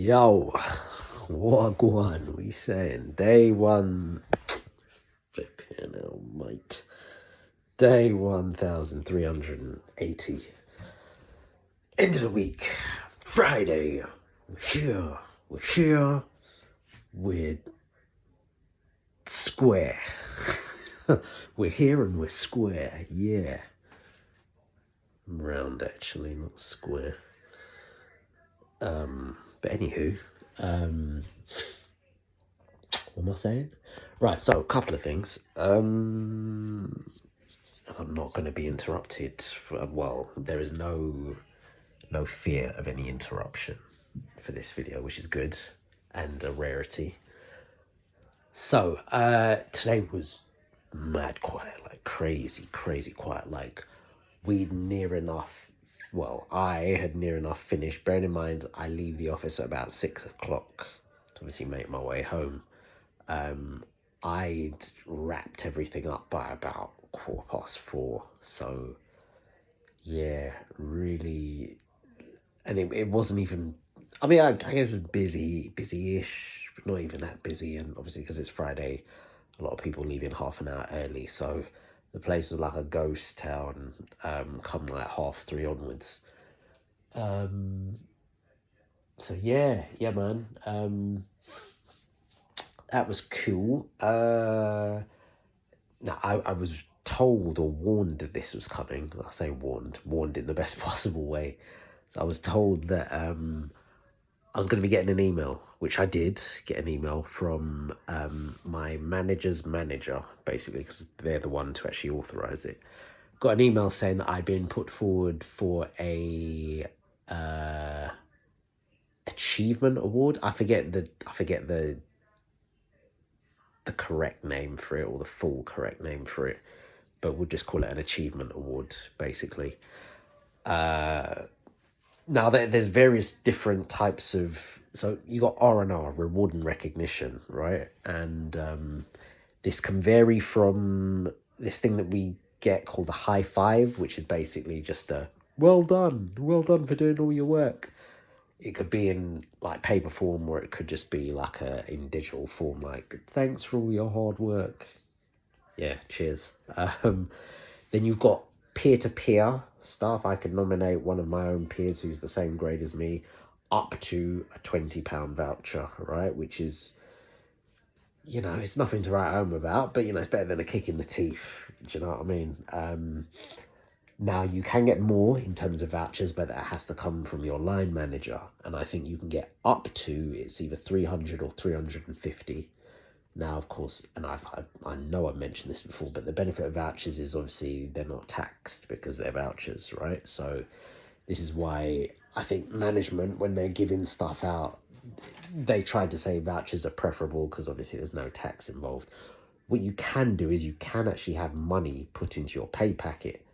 Yo, what we saying? Day one, flipping hell, mate. Day 1380. End of the week, Friday. We're here, we're square. We're here and we're square, yeah. Round, actually, not square. But anywho, what am I saying? Right, so a couple of things. And I'm not going to be interrupted. There is no fear of any interruption for this video, which is good and a rarity. So today was mad quiet, like crazy quiet. Like I had near enough finished. Bearing in mind, I leave the office at about 6 o'clock to obviously make my way home. I'd wrapped everything up by about 4:15. So yeah, really. And it wasn't even, I mean, I guess it was busy-ish, but not even that busy. And obviously because it's Friday, a lot of people leaving half an hour early. So the place was like a ghost town, come like 3:30 onwards. So yeah, man. That was cool. Now I was told or warned that this was coming. I say warned in the best possible way. So I was told that I was going to be getting an email, which I did get an email from my manager's manager, basically, because they're the one to actually authorize it. Got an email saying that I'd been put forward for a achievement award. I forget the correct name for it, or the full correct name for it, but we'll just call it an achievement award, basically. Now there's various different types of, so you got R&R, reward and recognition, right? And this can vary from this thing that we get called a high five, which is basically just a well done for doing all your work. It could be in like paper form, or it could just be like in digital form, like thanks for all your hard work. Yeah, cheers. Then you've got peer-to-peer stuff. I could nominate one of my own peers who's the same grade as me up to a £20 voucher, right? Which is, it's nothing to write home about, but it's better than a kick in the teeth. Do you know what I mean? Now, you can get more in terms of vouchers, but that has to come from your line manager. And I think you can get up to, it's either 300 or 350. Now, of course, and I know I've mentioned this before, but the benefit of vouchers is obviously they're not taxed because they're vouchers, right? So this is why I think management, when they're giving stuff out, they try to say vouchers are preferable because obviously there's no tax involved. What you can do is you can actually have money put into your pay packet.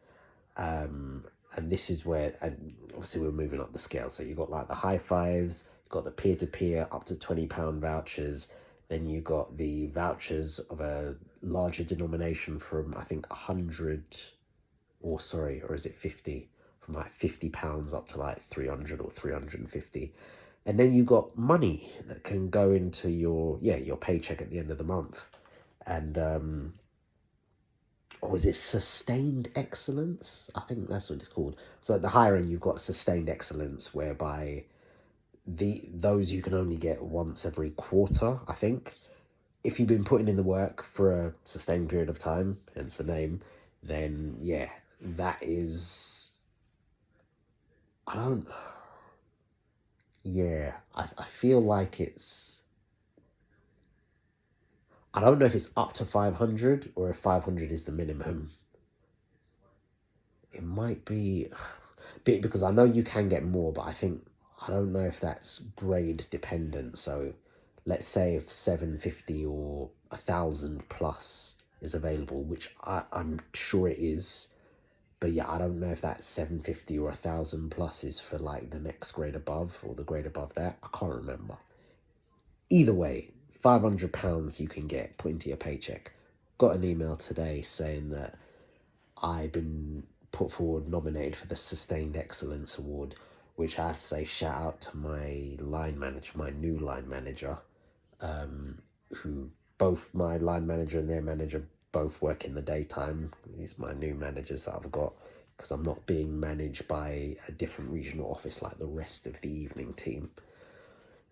And this is where, and obviously we're moving up the scale. So you've got like the high fives, you've got the peer-to-peer up to £20 vouchers. Then you got the vouchers of a larger denomination from, I think, 100, or is it 50? From like £50 up to like 300 or 350. And then you got money that can go into your paycheck at the end of the month. And, or is it sustained excellence? I think that's what it's called. So at the higher end, you've got sustained excellence, whereby those you can only get once every quarter, I think. If you've been putting in the work for a sustained period of time, hence the name, then yeah, that is, I feel like it's, I don't know if it's up to 500 or if 500 is the minimum. It might be, because I know you can get more, but I don't know if that's grade dependent. So let's say if 750 or 1,000 plus is available, which I'm sure it is. But yeah, I don't know if that 750 or 1,000 plus is for like the next grade above or the grade above that. I can't remember. Either way, £500 you can get put into your paycheck. Got an email today saying that I've been put forward, nominated for the Sustained Excellence Award, which I have to say shout out to my line manager, my new line manager, who both my line manager and their manager both work in the daytime. These are my new managers that I've got, because I'm not being managed by a different regional office like the rest of the evening team.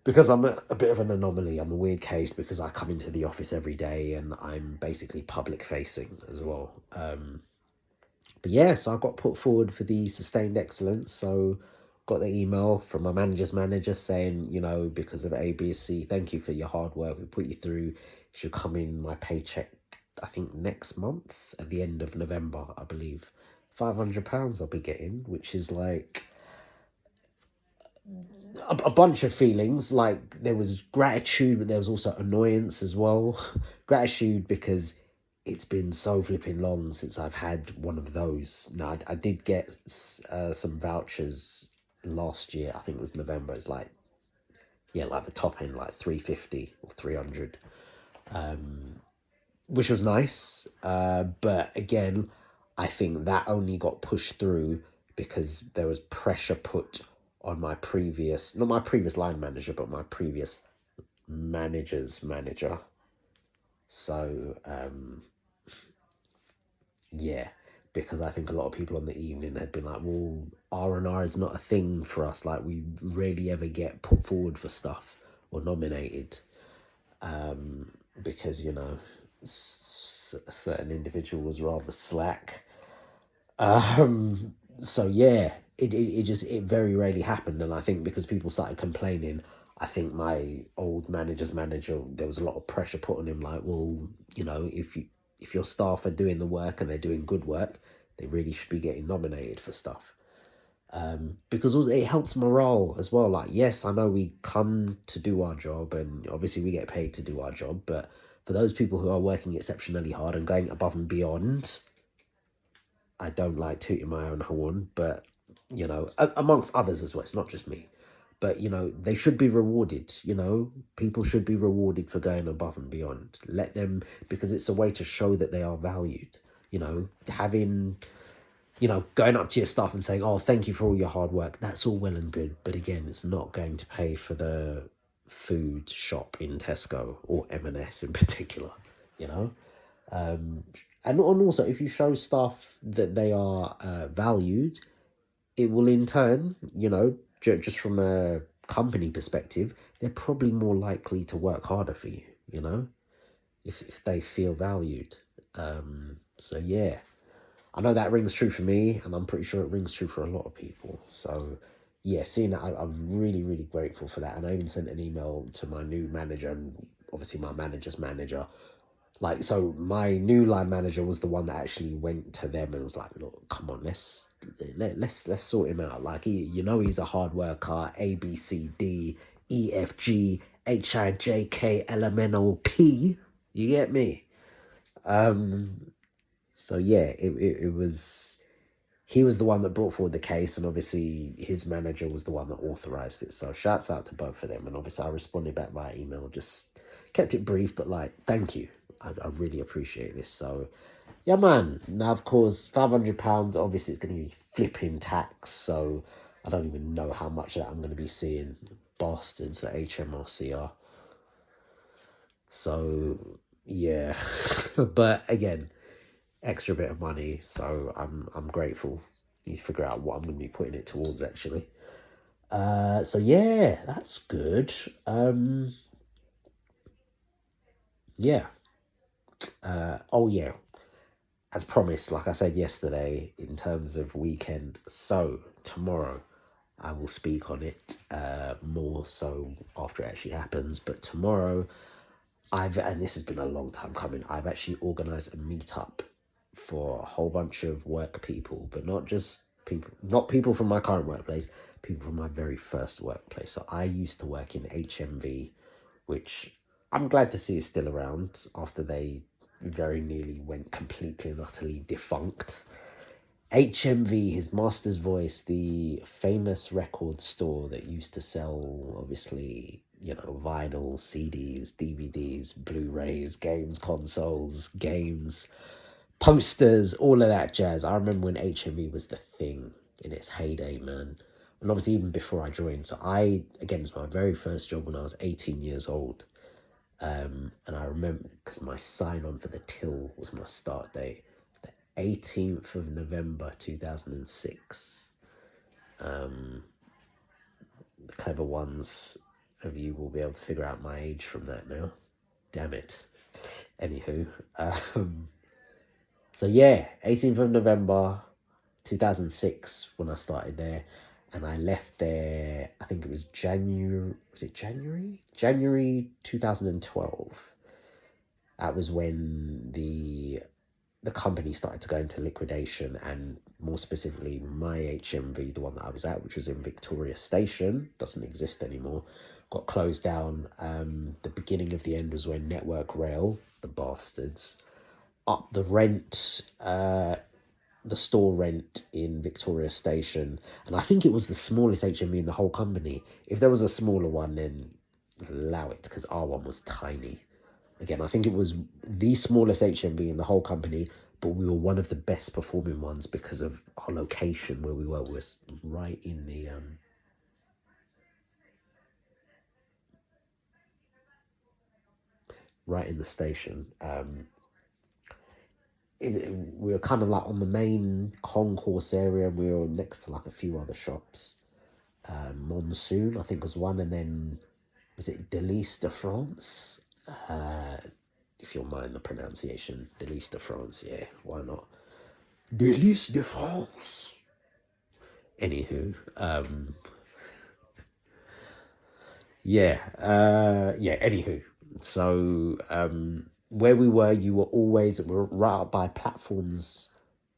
Because I'm a bit of an anomaly. I'm a weird case because I come into the office every day and I'm basically public facing as well. But yeah, so I got put forward for the sustained excellence. So got the email from my manager's manager saying, you know, because of A, B, C, thank you for your hard work. We put you through. It should come in my paycheck, I think next month at the end of November, I believe. £500 I'll be getting, which is like a bunch of feelings. Like there was gratitude, but there was also annoyance as well. Gratitude because it's been so flipping long since I've had one of those. Now I did get some vouchers last year. I think it was November. It's like, yeah, like the top end, like 350 or 300, which was nice. But again, I think that only got pushed through because there was pressure put on my previous, not my previous line manager, but my previous manager's manager. So, yeah, because I think a lot of people on the evening had been like, well, R&R is not a thing for us. Like, we rarely ever get put forward for stuff or nominated, because, you know, a certain individual was rather slack. So yeah, it very rarely happened. And I think because people started complaining, I think my old manager's manager, there was a lot of pressure put on him, like, well, you know, if your staff are doing the work and they're doing good work, they really should be getting nominated for stuff. Because also it helps morale as well. Like, yes, I know we come to do our job and obviously we get paid to do our job, but for those people who are working exceptionally hard and going above and beyond, I don't like tooting my own horn, but, you know, amongst others as well, it's not just me. But, you know, they should be rewarded, you know. People should be rewarded for going above and beyond. Let them, because it's a way to show that they are valued. You know, having, you know, going up to your staff and saying, oh, thank you for all your hard work, that's all well and good. But again, it's not going to pay for the food shop in Tesco or M&S in particular, you know. And also, if you show staff that they are valued, it will in turn, you know, just from a company perspective, they're probably more likely to work harder for you, you know, if they feel valued. So yeah, I know that rings true for me, and I'm pretty sure it rings true for a lot of people. So yeah, seeing that, I'm really, really grateful for that. And I even sent an email to my new manager and obviously my manager's manager. Like, so my new line manager was the one that actually went to them and was like, look, come on, let's sort him out. Like, you know, he's a hard worker, A, B, C, D, E, F, G, H, I, J, K, L, M, N, O, P. You get me? So yeah, it was, he was the one that brought forward the case, and obviously his manager was the one that authorized it. So shouts out to both of them. And obviously I responded back via email, just kept it brief, but like, thank you. I really appreciate this. So yeah, man. Now, of course, £500, obviously it's going to be flipping tax. So I don't even know how much of that I'm going to be seeing. Bastards at HMRC are. So yeah, but again, extra bit of money. So I'm grateful. Need to figure out what I'm going to be putting it towards actually. So yeah, that's good. Yeah. Oh yeah, as promised, like I said yesterday, in terms of weekend, so tomorrow I will speak on it more so after it actually happens. But tomorrow, and this has been a long time coming, I've actually organised a meetup for a whole bunch of work people, but not just people, not people from my current workplace, people from my very first workplace. So I used to work in HMV, which I'm glad to see is still around after they very nearly went completely and utterly defunct. HMV, his master's voice, the famous record store that used to sell, obviously, you know, vinyl, CDs, DVDs, Blu-rays, games, consoles, games, posters, all of that jazz. I remember when HMV was the thing in its heyday, man. And obviously even before I joined, so again, it's my very first job when I was 18 years old. And I remember, because my sign-on for the till was my start date, the 18th of November 2006. The clever ones of you will be able to figure out my age from that now. Damn it. Anywho, so yeah, 18th of November 2006 when I started there, and I left there, I think it was January, was it January? January 2012. That was when the company started to go into liquidation, and more specifically my HMV, the one that I was at, which was in Victoria Station, doesn't exist anymore, got closed down. The beginning of the end was when Network Rail, the bastards, upped the rent, the store rent in Victoria Station, and I think it was the smallest HMV in the whole company. If there was a smaller one, then allow it, because our one was tiny. Again, I think it was the smallest HMV in the whole company, but we were one of the best performing ones because of our location where we were. Was right in the station. We were kind of like on the main concourse area, and we were next to like a few other shops. Monsoon, I think, was one, and then was it Delice de France? If you'll mind the pronunciation, Delice de France, yeah, why not? Delice de France. Anywho, anywho. So, where we were, you were always, we were right up by platforms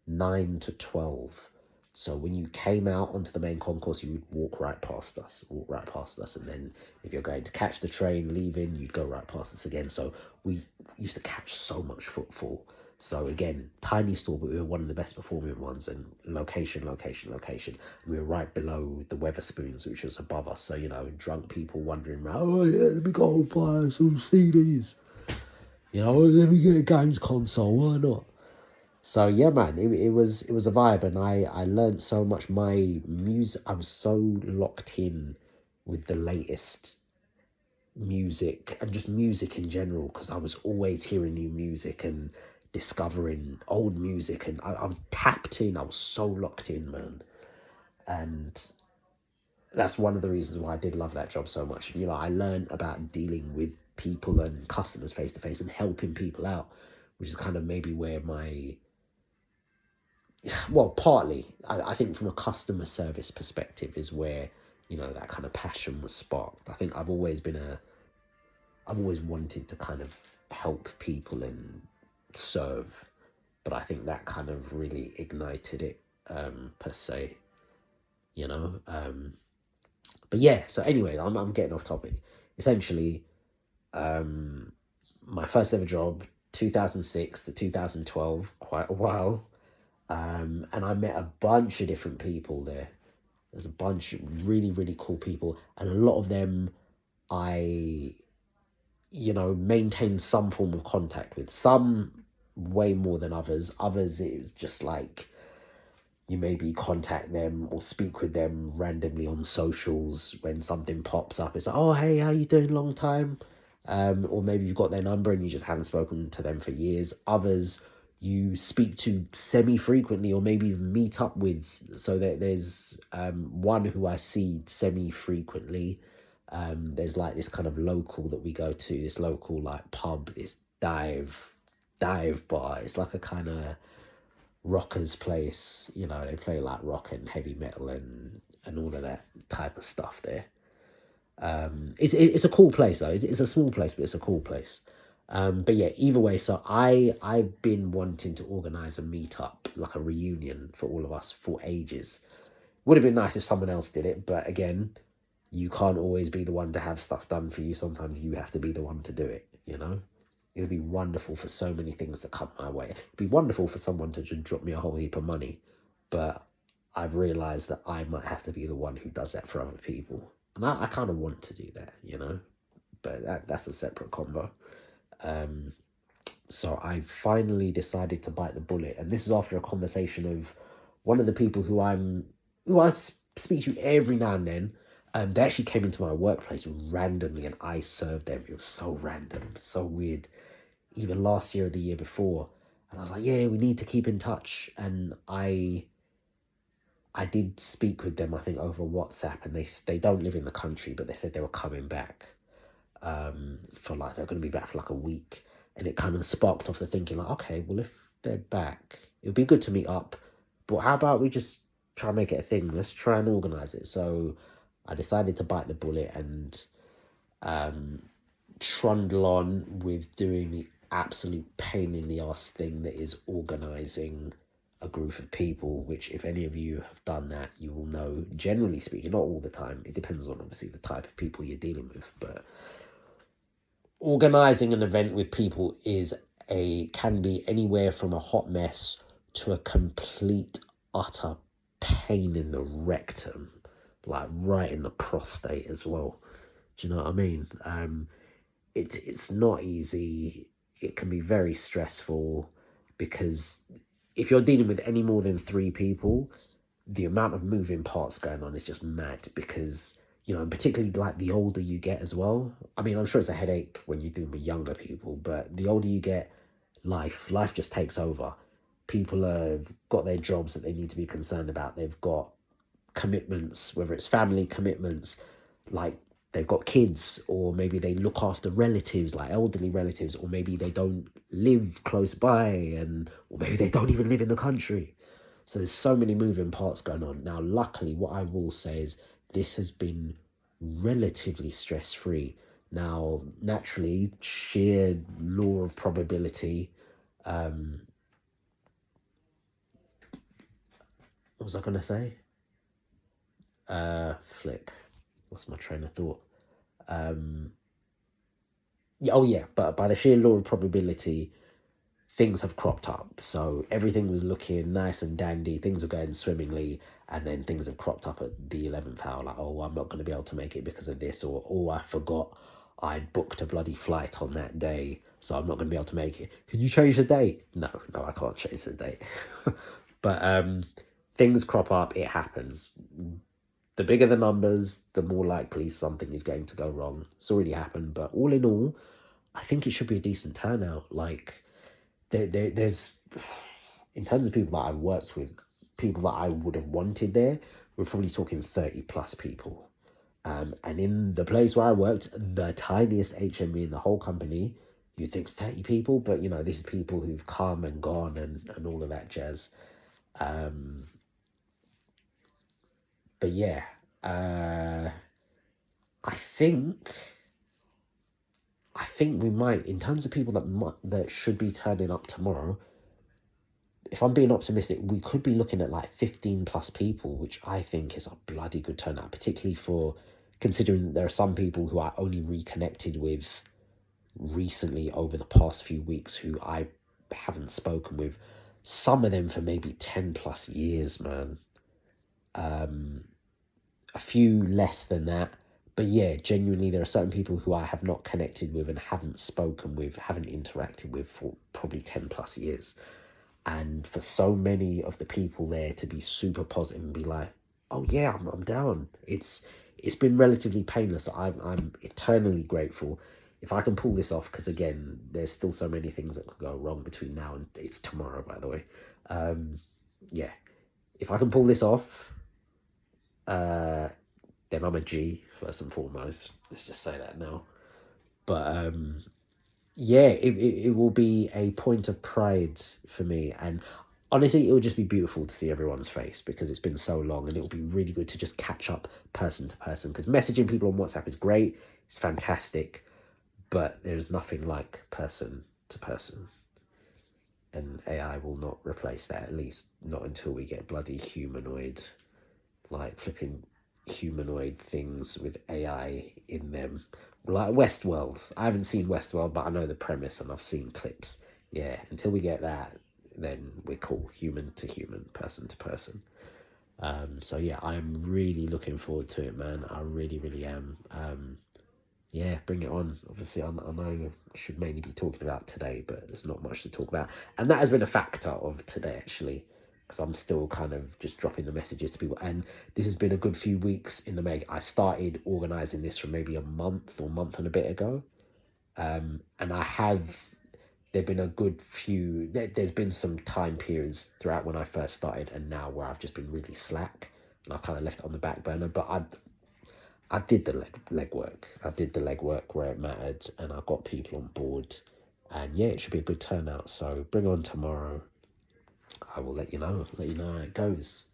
9 to 12. So when you came out onto the main concourse, you would walk right past us, and then if you're going to catch the train leaving, you'd go right past us again. So we used to catch so much footfall. So again, tiny store, but we were one of the best performing ones, and location. We were right below the Weatherspoons, which was above us. So, drunk people wandering around, oh yeah, let me go buy some CDs. Let me get a games console, why not? So yeah, man, it was a vibe, and I learned so much. My music, I was so locked in with the latest music and just music in general, because I was always hearing new music and discovering old music, and I was tapped in. I was so locked in, man, and that's one of the reasons why I did love that job so much. I learned about dealing with people and customers face to face and helping people out, which is kind of maybe where partly, I think from a customer service perspective is where, that kind of passion was sparked. I think I've always wanted to kind of help people and serve, but I think that kind of really ignited it, per se, but yeah, so anyway, I'm getting off topic. Essentially, my first ever job, 2006 to 2012, quite a while. And I met a bunch of different people there. There's a bunch of really, really cool people. And a lot of them I, maintained some form of contact with. Some way more than others. Others, it was just like, you maybe contact them or speak with them randomly on socials when something pops up. It's like, oh, hey, how you doing? Long time. Or maybe you've got their number and you just haven't spoken to them for years. Others you speak to semi-frequently, or maybe even meet up with. So there's one who I see semi-frequently. There's like this kind of local that we go to, this local like pub, this dive bar. It's like a kind of rockers place. They play like rock and heavy metal and all of that type of stuff there. It's a cool place though. It's a small place, but it's a cool place. But yeah, either way, so I've been wanting to organise a meetup, like a reunion for all of us for ages. Would have been nice if someone else did it, but again, you can't always be the one to have stuff done for you. Sometimes you have to be the one to do it, It would be wonderful for so many things that come my way. It'd be wonderful for someone to just drop me a whole heap of money, but I've realised that I might have to be the one who does that for other people. And I kind of want to do that, but that's a separate combo. So I finally decided to bite the bullet, and this is after a conversation of one of the people who I speak to you every now and then. They actually came into my workplace randomly and I served them. It was so random, so weird. Even last year or the year before. And I was like, yeah, we need to keep in touch. And I did speak with them, I think, over WhatsApp, and they don't live in the country, but they said they were coming back for like, they're going to be back for like a week. And it kind of sparked off the thinking like, okay, well, if they're back, it would be good to meet up. But how about we just try and make it a thing? Let's try and organize it. So I decided to bite the bullet and trundle on with doing the absolute pain in the ass thing that is organizing a group of people, which if any of you have done that, you will know, generally speaking, not all the time, it depends on obviously the type of people you're dealing with, but organizing an event with people can be anywhere from a hot mess to a complete utter pain in the rectum, like right in the prostate as well. Do you know what I mean? It's not easy. It can be very stressful because if you're dealing with any more than 3 people, the amount of moving parts going on is just mad because, and particularly like the older you get as well. I mean, I'm sure it's a headache when you're dealing with younger people, but the older you get, life just takes over. People have got their jobs that they need to be concerned about. They've got commitments, whether it's family commitments, like they've got kids, or maybe they look after relatives, like elderly relatives, or maybe they don't live close by, or maybe they don't even live in the country. So there's so many moving parts going on. Now, luckily, what I will say is this has been relatively stress-free. Now, naturally, sheer law of probability, what was I going to say? Lost my train of thought. But by the sheer law of probability, things have cropped up. So everything was looking nice and dandy, things were going swimmingly, and then things have cropped up at the 11th hour, like, oh, I'm not going to be able to make it because of this, or, oh, I forgot I'd booked a bloody flight on that day, so I'm not going to be able to make it. Can you change the date? No, I can't change the date. But things crop up, it happens. The bigger the numbers, the more likely something is going to go wrong. It's already happened, but all in all, I think it should be a decent turnout. Like, there's, in terms of people that I've worked with, people that I would have wanted there, we're probably talking 30 plus people. And in the place where I worked, the tiniest HME in the whole company, you think 30 people, but this is people who've come and gone and all of that jazz. But yeah, I think we might, in terms of people that should be turning up tomorrow, if I'm being optimistic, we could be looking at like 15 plus people, which I think is a bloody good turnout, particularly for considering that there are some people who I only reconnected with recently over the past few weeks who I haven't spoken with. Some of them for maybe 10 plus years, man. A few less than that. But yeah, genuinely, there are certain people who I have not connected with and haven't spoken with, haven't interacted with for probably 10 plus years. And for so many of the people there to be super positive and be like, oh yeah, I'm down. It's been relatively painless. I'm eternally grateful. If I can pull this off, because again, there's still so many things that could go wrong between now and it's tomorrow, by the way. Yeah, if I can pull this off, then I'm a G, first and foremost. Let's just say that now. But yeah, it will be a point of pride for me. And honestly, it will just be beautiful to see everyone's face because it's been so long, and it will be really good to just catch up person to person, because messaging people on WhatsApp is great. It's fantastic. But there's nothing like person to person. And AI will not replace that, at least not until we get bloody humanoid, like flipping humanoid things with AI in them. Like Westworld. I haven't seen Westworld, but I know the premise and I've seen clips. Yeah, until we get that, then we're cool. Human to human, person to person. So yeah, I'm really looking forward to it, man. I really, really am. Yeah, bring it on. Obviously, I know I should mainly be talking about today, but there's not much to talk about. And that has been a factor of today, actually. because I'm still kind of just dropping the messages to people. And this has been a good few weeks in the make. I started organising this from maybe a month and a bit ago. And there've been a good few, there's been some time periods throughout when I first started and now where I've just been really slack and I kind of left it on the back burner. But I did the legwork. I did the legwork where it mattered and I got people on board. And yeah, it should be a good turnout. So bring on tomorrow. I will let you know how it goes.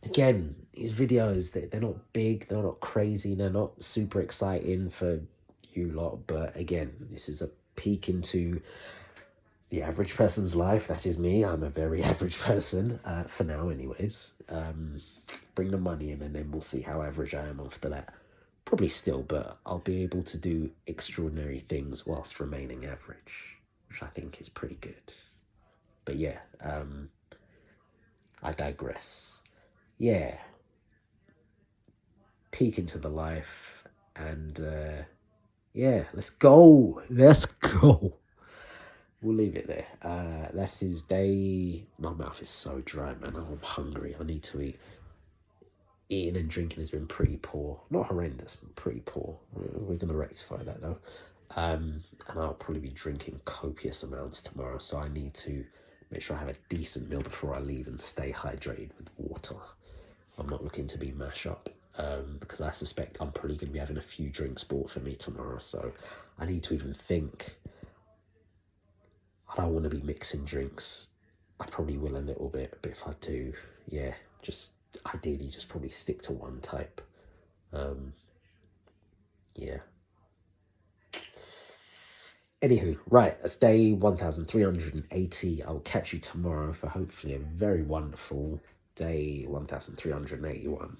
Again, these videos, they're not big, they're not crazy, they're not super exciting for you lot. But again, this is a peek into the average person's life. That is me. I'm a very average person, for now anyways. Bring the money in and then we'll see how average I am after that. Probably still, but I'll be able to do extraordinary things whilst remaining average, which I think is pretty good. But yeah, I digress. Yeah, peek into the life and yeah, let's go. We'll leave it there. That is day. My mouth is so dry, man. I'm hungry. I need to eat. Eating and drinking has been pretty poor. Not horrendous, but pretty poor. We're going to rectify that though. And I'll probably be drinking copious amounts tomorrow. So I need to make sure I have a decent meal before I leave and stay hydrated with water. I'm not looking to be mash up. Because I suspect I'm probably going to be having a few drinks bought for me tomorrow. So I need to even think. I don't want to be mixing drinks. I probably will a little bit, but if I do, yeah, just ideally just probably stick to one type. Yeah. Anywho, right, that's day 1380. I'll catch you tomorrow for hopefully a very wonderful day 1381.